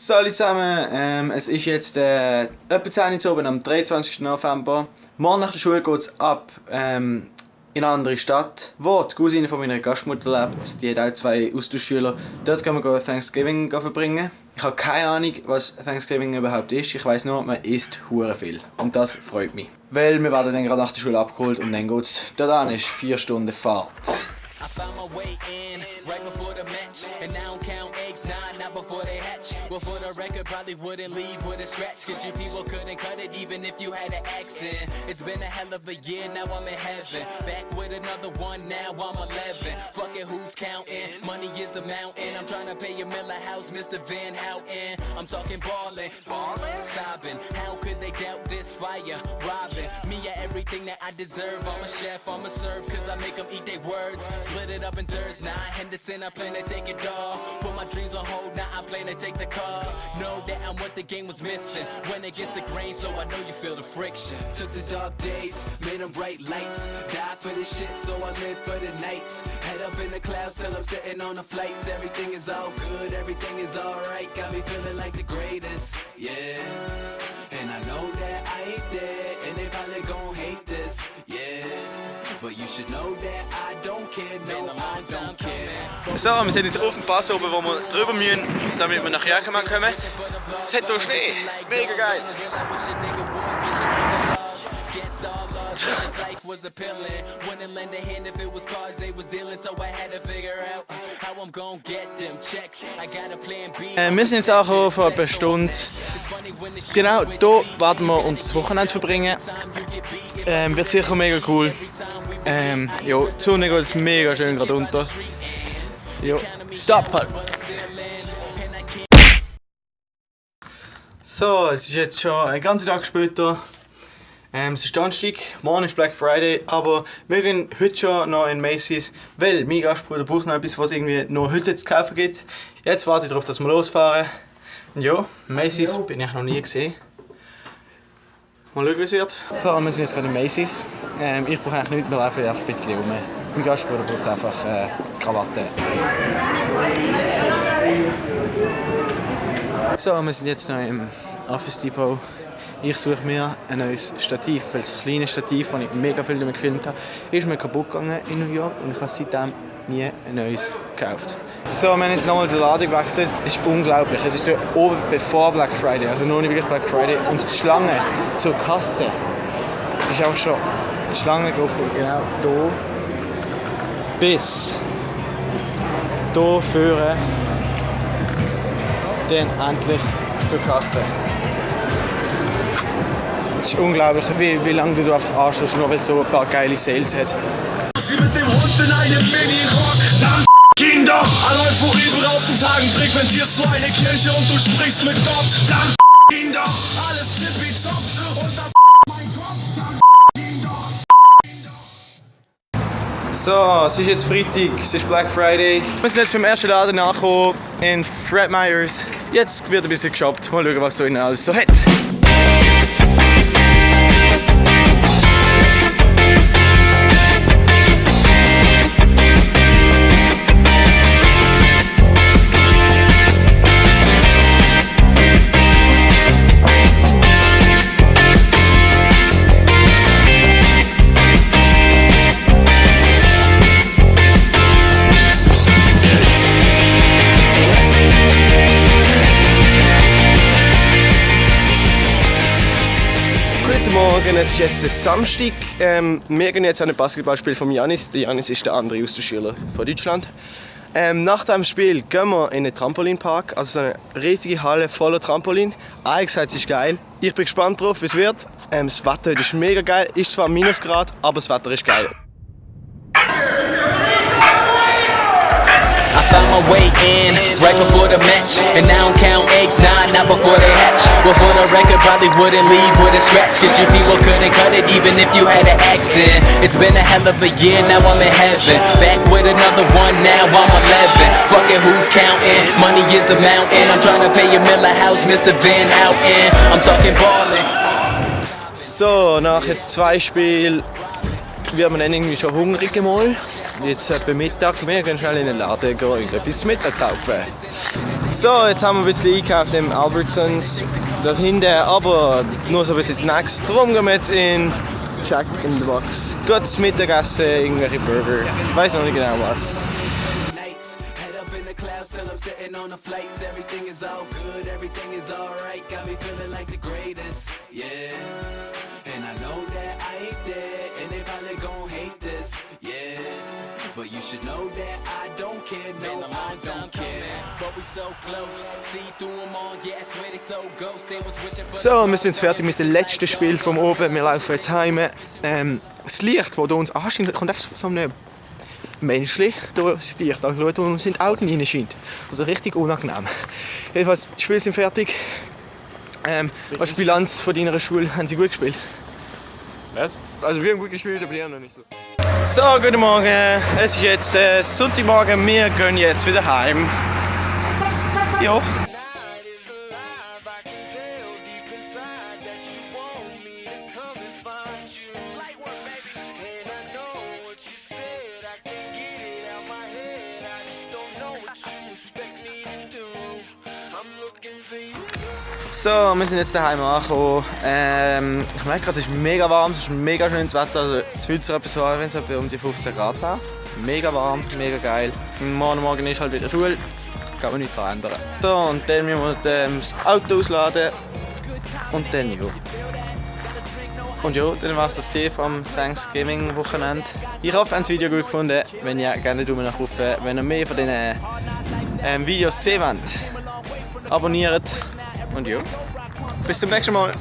Salut zusammen, es ist jetzt etwa 10 Uhr oben am 23. November. Morgen nach der Schule geht es ab in eine andere Stadt, wo die Cousine von meiner Gastmutter lebt. Die hat auch 2 Austauschschüler. Dort können wir Thanksgiving verbringen. Ich habe keine Ahnung, was Thanksgiving überhaupt ist. Ich weiss nur, man isst hure viel. Und das freut mich. Weil wir werden dann gerade nach der Schule abgeholt und dann geht es dort an, ist 4 Stunden Fahrt. I found my way in right before the match, and now I'm count eggs, not before they hatch. Well, for the record, probably wouldn't leave with a scratch, cause you people couldn't cut it even if you had an accent. It's been a hell of a year, now I'm in heaven. Back with another one, now I'm 11. Fuck it, who's counting? Money is a mountain. I'm trying to pay a Miller House, Mr. Van Houten. I'm talking ballin', sobbing. How could they doubt this fire? Robbing me of everything that I deserve. I'm a chef, I'm a serve, cause I make them eat their words. Split it up in thirds, now Henderson, I plan to take it all. Put my dreams on hold, now I plan to take the call. Know that I'm what the game was missing. When it gets the grain, so I know you feel the friction. Took the dark days, made them bright lights. Died for the shit, so I live for the nights. Head up in the clouds till I'm sitting on the flights. Everything is all good, everything is alright. Got me feeling like the greatest, yeah. And I know that I ain't dead, and they probably gon' hate this, yeah. But you should know that I don't care, no, I don't care. So, wir sind jetzt auf dem Pass oben, wo wir drüber müssen, damit wir nach Jackemann kommen. Es hat hier Schnee, mega geil. Wir sind jetzt auch vor einer Stunde. Genau, hier werden wir uns das Wochenende verbringen. Wird sicher mega cool. Ja, die Sonne geht mega schön gerade unter. Jo, stopp halt! So, es ist jetzt schon einen ganzen Tag später. Es ist Donnerstag, morgen ist Black Friday, aber wir gehen heute schon noch in Macy's, weil mein Gastbruder braucht noch etwas, was es irgendwie noch heute zu kaufen gibt. Jetzt warte ich darauf, dass wir losfahren. Und ja, Macy's bin ich noch nie gesehen. Mal schauen, wie es wird. So, wir sind jetzt gerade in Macy's. Ich brauche eigentlich nichts, wir laufen einfach ein bisschen rum. Mein Gastbruder braucht einfach Krawatte. So, wir sind jetzt noch im Office Depot. Ich suche mir ein neues Stativ, weil das kleine Stativ, das ich mega viel damit gefilmt habe, ist mir kaputt gegangen in New York und ich habe seitdem nie ein neues gekauft. So, wir haben jetzt nochmal die Ladung gewechselt. Es ist unglaublich. Es ist hier oben bevor Black Friday, also noch nicht wirklich Black Friday. Und die Schlange zur Kasse ist auch schon die Schlange genau hier bis hier führen, dann endlich zur Kasse. Es ist unglaublich, wie lange du einfach anstehst, nur weil es so ein paar geile Sales hat. Sie mit dem Hund in einem Mini-Rock, dann ihn doch. An Euphorie beraubten Tagen frequentierst du eine Kirche und du sprichst mit Gott. Dann ihn doch, alles tippitopp und das mein Kopf. Dann ihn doch. So, es ist jetzt Freitag, es ist Black Friday. Wir sind jetzt beim ersten Laden nachgekommen in Fred Meyers. Jetzt wird ein bisschen geshoppt. Mal schauen, was da innen alles so hat. Es ist jetzt der Samstag. Wir gehen jetzt an ein Basketballspiel von Janis. Der Janis ist der andere Austauschschüler von Deutschland. Nach dem Spiel gehen wir in einen Trampolinpark, also so eine riesige Halle voller Trampolin. Eigentlich sagt es ist geil. Ich bin gespannt drauf, wie es wird. Das Wetter heute ist mega geil. Ist zwar Minusgrad, aber das Wetter ist geil. Found my way in right before the match, and now I'm count eggs, not before they hatch. Well, for the record, probably wouldn't leave with a scratch, cause you people couldn't cut it even if you had an accent. It's been a hell of a year, now I'm in heaven. Back with another one, now I'm 11. Fuck it, who's counting? Money is a mountain. I'm trying to pay a Miller House, Mr. Van Houten. I'm talking ballin'. So, nach jetzt 2 Spielen wird man dann irgendwie schon hungrig mal. Jetzt etwa Mittag, wir gehen schnell in den Laden gehen, etwas zum Mittag kaufen. So, jetzt haben wir ein bisschen eingekauft im Albertsons da hinten, aber nur so ein bisschen Snacks. Darum gehen wir jetzt in Jack in the Box. Gut zum Mittagessen, irgendwelche Burger, ich weiß noch nicht genau was. Sitting on the flights, everything is all good, everything is alright. Got me feeling like the greatest, yeah. And I know that I ain't there, and they probably gon' hate this, yeah. But you should know that I don't care, no, I don't care. But we so close, see through them all, yeah, I swear they so ghost. They was wishing for. So, wir sind jetzt fertig mit dem letzten Spiel vom Oben. Wir laufen jetzt heim. Das Licht, das uns anscheint, kommt einfach von so einem Menschli, das Licht anschaut und uns in die Augen reinscheint. Also richtig unangenehm. Jedenfalls, die Spiele sind fertig. Was ist die Bilanz von deiner Schule? Haben sie gut gespielt? Was? Also wir haben gut gespielt, aber die haben noch nicht so. So, guten Morgen. Es ist jetzt Sonntagmorgen. Wir gehen jetzt wieder heim. Ja. So, wir sind jetzt daheim angekommen. Ich merke gerade, es ist mega warm, es ist mega schönes Wetter. Also, es fühlt sich etwas so an, wenn es etwa um die 15 Grad war. Mega warm, mega geil. Morgen ist halt wieder Schule, kann man nichts daran ändern. So, und dann müssen wir das Auto ausladen. Und dann ja. Und ja, dann war es das Tee vom Thanksgiving-Wochenende. Ich hoffe, ihr habt das Video gut gefunden. Wenn ja, gerne Daumen nach oben. Wenn ihr mehr von diesen Videos gesehen habt, abonniert. Und ja, bis zum nächsten Mal.